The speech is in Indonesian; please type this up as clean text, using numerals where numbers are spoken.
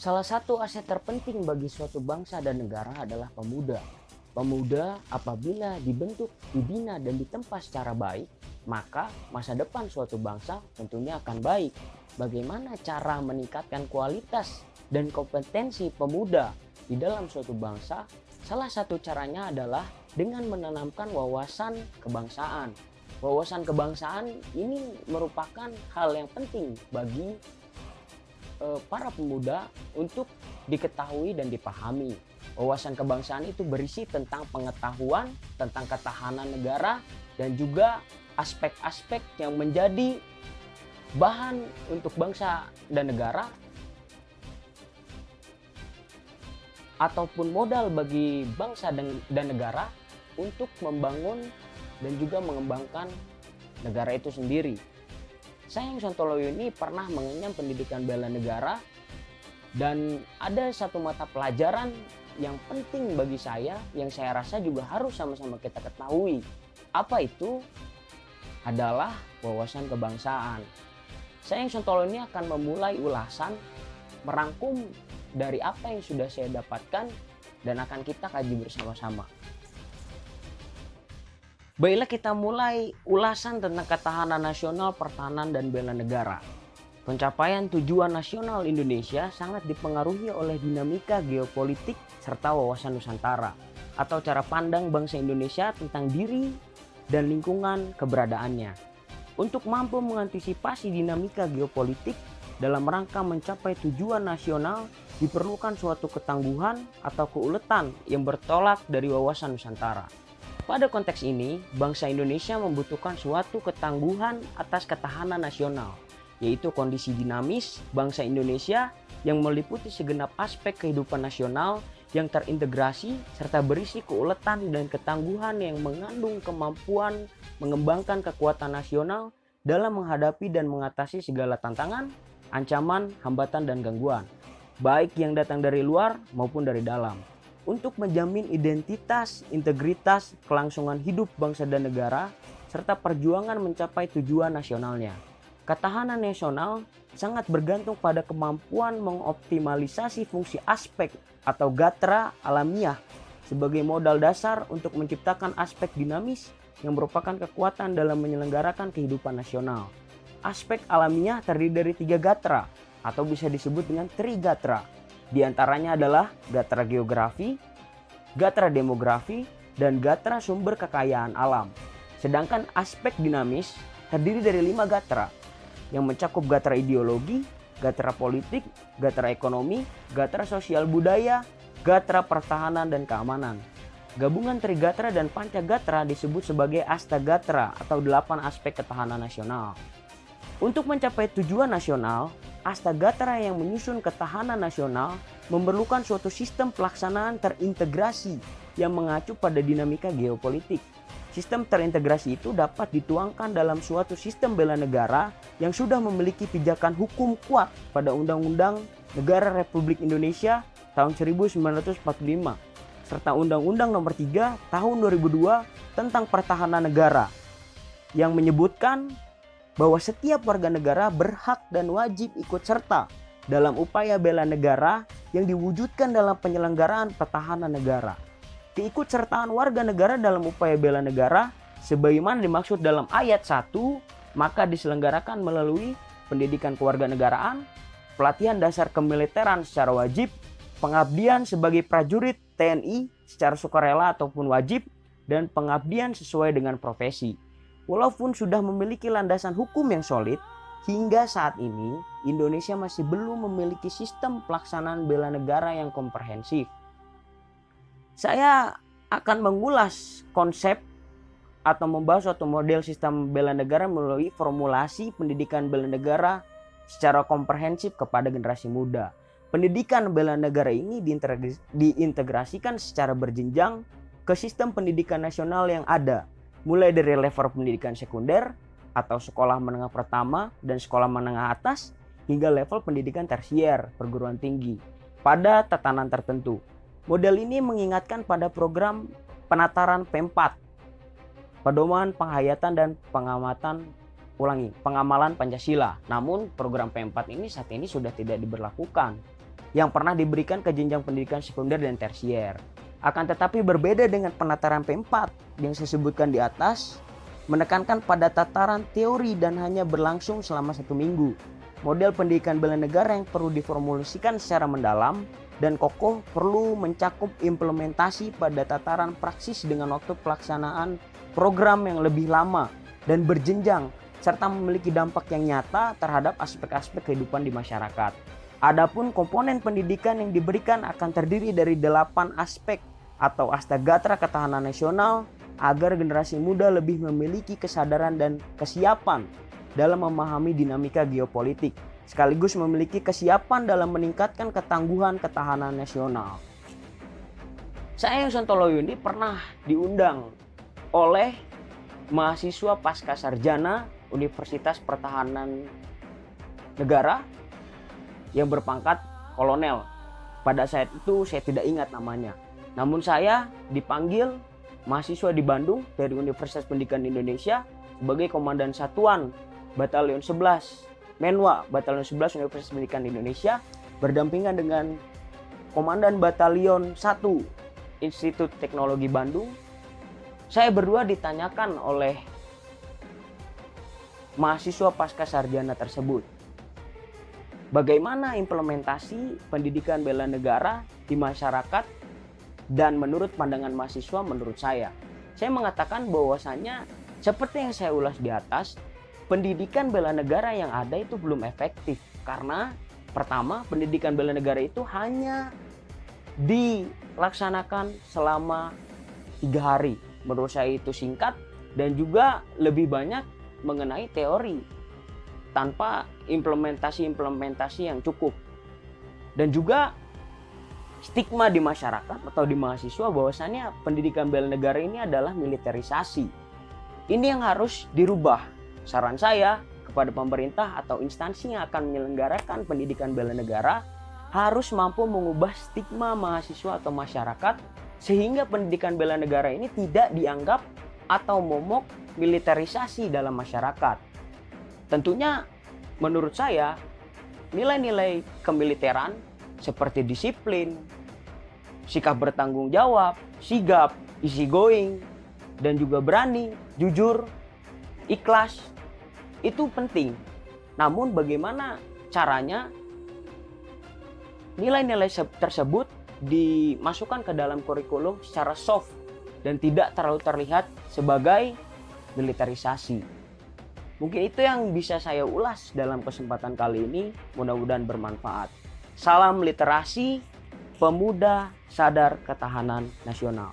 Salah satu aset terpenting bagi suatu bangsa dan negara adalah pemuda. Pemuda apabila dibentuk, dibina, dan ditempa secara baik, maka masa depan suatu bangsa tentunya akan baik. Bagaimana cara meningkatkan kualitas dan kompetensi pemuda di dalam suatu bangsa? Salah satu caranya adalah dengan menanamkan wawasan kebangsaan. Wawasan kebangsaan ini merupakan hal yang penting bagi para pemuda untuk diketahui dan dipahami. Wawasan kebangsaan itu berisi tentang pengetahuan tentang ketahanan negara dan juga aspek-aspek yang menjadi bahan untuk bangsa dan negara ataupun modal bagi bangsa dan negara untuk membangun dan juga mengembangkan negara itu sendiri. Saya yang Sontoloyo ini pernah mengenyam pendidikan bela negara dan ada satu mata pelajaran yang penting bagi saya yang saya rasa juga harus sama-sama kita ketahui. Apa itu? Adalah wawasan kebangsaan. Saya yang Sontoloyo ini akan memulai ulasan merangkum dari apa yang sudah saya dapatkan dan akan kita kaji bersama-sama. Baiklah, kita mulai ulasan tentang ketahanan nasional, pertahanan, dan bela negara. Pencapaian tujuan nasional Indonesia sangat dipengaruhi oleh dinamika geopolitik serta wawasan Nusantara atau cara pandang bangsa Indonesia tentang diri dan lingkungan keberadaannya. Untuk mampu mengantisipasi dinamika geopolitik dalam rangka mencapai tujuan nasional diperlukan suatu ketangguhan atau keuletan yang bertolak dari wawasan Nusantara. Pada konteks ini, bangsa Indonesia membutuhkan suatu ketangguhan atas ketahanan nasional, yaitu kondisi dinamis bangsa Indonesia yang meliputi segenap aspek kehidupan nasional yang terintegrasi serta berisi keuletan dan ketangguhan yang mengandung kemampuan mengembangkan kekuatan nasional dalam menghadapi dan mengatasi segala tantangan, ancaman, hambatan, dan gangguan, baik yang datang dari luar maupun dari dalam. Untuk menjamin identitas, integritas, kelangsungan hidup bangsa dan negara, serta perjuangan mencapai tujuan nasionalnya. Ketahanan nasional sangat bergantung pada kemampuan mengoptimalisasi fungsi aspek atau gatra alamiah sebagai modal dasar untuk menciptakan aspek dinamis yang merupakan kekuatan dalam menyelenggarakan kehidupan nasional. Aspek alamiah terdiri dari 3 gatra atau bisa disebut dengan trigatra. Di antaranya adalah gatra geografi, gatra demografi, dan gatra sumber kekayaan alam. Sedangkan aspek dinamis terdiri dari 5 gatra yang mencakup gatra ideologi, gatra politik, gatra ekonomi, gatra sosial budaya, gatra pertahanan dan keamanan. Gabungan trigatra dan pancagatra disebut sebagai astagatra atau 8 aspek ketahanan nasional. Untuk mencapai tujuan nasional, astagatra yang menyusun ketahanan nasional memerlukan suatu sistem pelaksanaan terintegrasi yang mengacu pada dinamika geopolitik. Sistem terintegrasi itu dapat dituangkan dalam suatu sistem bela negara yang sudah memiliki pijakan hukum kuat pada Undang-Undang Negara Republik Indonesia tahun 1945 serta Undang-Undang Nomor 3 Tahun 2002 tentang Pertahanan Negara yang menyebutkan bahwa setiap warga negara berhak dan wajib ikut serta dalam upaya bela negara yang diwujudkan dalam penyelenggaraan pertahanan negara. Keikutsertaan warga negara dalam upaya bela negara sebagaimana dimaksud dalam ayat 1 maka diselenggarakan melalui pendidikan kewarganegaraan, pelatihan dasar kemiliteran secara wajib, pengabdian sebagai prajurit TNI secara sukarela ataupun wajib, dan pengabdian sesuai dengan profesi. Walaupun sudah memiliki landasan hukum yang solid, hingga saat ini Indonesia masih belum memiliki sistem pelaksanaan bela negara yang komprehensif. Saya akan mengulas konsep atau membahas suatu model sistem bela negara melalui formulasi pendidikan bela negara secara komprehensif kepada generasi muda. Pendidikan bela negara ini diintegrasikan secara berjenjang ke sistem pendidikan nasional yang ada, mulai dari level pendidikan sekunder atau sekolah menengah pertama dan sekolah menengah atas hingga level pendidikan tersier perguruan tinggi pada tatanan tertentu. Model ini mengingatkan pada program penataran P4, pedoman penghayatan dan pengamalan Pancasila. Namun program P4 ini saat ini sudah tidak diberlakukan. yang pernah diberikan ke jenjang pendidikan sekunder dan tersier. Akan tetapi berbeda dengan penataran P4 yang saya sebutkan di atas, menekankan pada tataran teori dan hanya berlangsung selama 1 minggu. Model pendidikan bela negara yang perlu diformulasikan secara mendalam dan kokoh perlu mencakup implementasi pada tataran praksis dengan waktu pelaksanaan program yang lebih lama dan berjenjang, serta memiliki dampak yang nyata terhadap aspek-aspek kehidupan di masyarakat. Adapun komponen pendidikan yang diberikan akan terdiri dari 8 aspek atau Astagatra Ketahanan Nasional agar generasi muda lebih memiliki kesadaran dan kesiapan dalam memahami dinamika geopolitik, sekaligus memiliki kesiapan dalam meningkatkan ketangguhan ketahanan nasional. Saya Sontoloyo ini pernah diundang oleh mahasiswa pasca sarjana Universitas Pertahanan Negara yang berpangkat kolonel. Pada saat itu saya tidak ingat namanya. Namun saya dipanggil mahasiswa di Bandung dari Universitas Pendidikan Indonesia sebagai Komandan Satuan Batalion 11 Menwa Batalion 11 Universitas Pendidikan Indonesia, berdampingan dengan Komandan Batalion 1 Institut Teknologi Bandung. Saya berdua ditanyakan oleh mahasiswa pasca sarjana tersebut, bagaimana implementasi pendidikan bela negara di masyarakat dan menurut pandangan mahasiswa menurut saya mengatakan bahwasannya seperti yang saya ulas di atas, pendidikan bela negara yang ada itu belum efektif. Karena pertama, pendidikan bela negara itu hanya dilaksanakan selama 3 hari. Menurut saya itu singkat dan juga lebih banyak mengenai teori tanpa implementasi yang cukup. Dan juga stigma di masyarakat atau di mahasiswa bahwasannya pendidikan bela negara ini adalah militerisasi. Ini yang harus dirubah. Saran saya kepada pemerintah atau instansi yang akan menyelenggarakan pendidikan bela negara harus mampu mengubah stigma mahasiswa atau masyarakat sehingga pendidikan bela negara ini tidak dianggap atau momok militerisasi dalam masyarakat. Tentunya menurut saya nilai-nilai kemiliteran seperti disiplin, sikap bertanggung jawab, sigap, easy going, dan juga berani, jujur, ikhlas itu penting. Namun bagaimana caranya nilai-nilai tersebut dimasukkan ke dalam kurikulum secara soft dan tidak terlalu terlihat sebagai militerisasi. Mungkin itu yang bisa saya ulas dalam kesempatan kali ini. Mudah-mudahan bermanfaat. Salam literasi, pemuda sadar ketahanan nasional.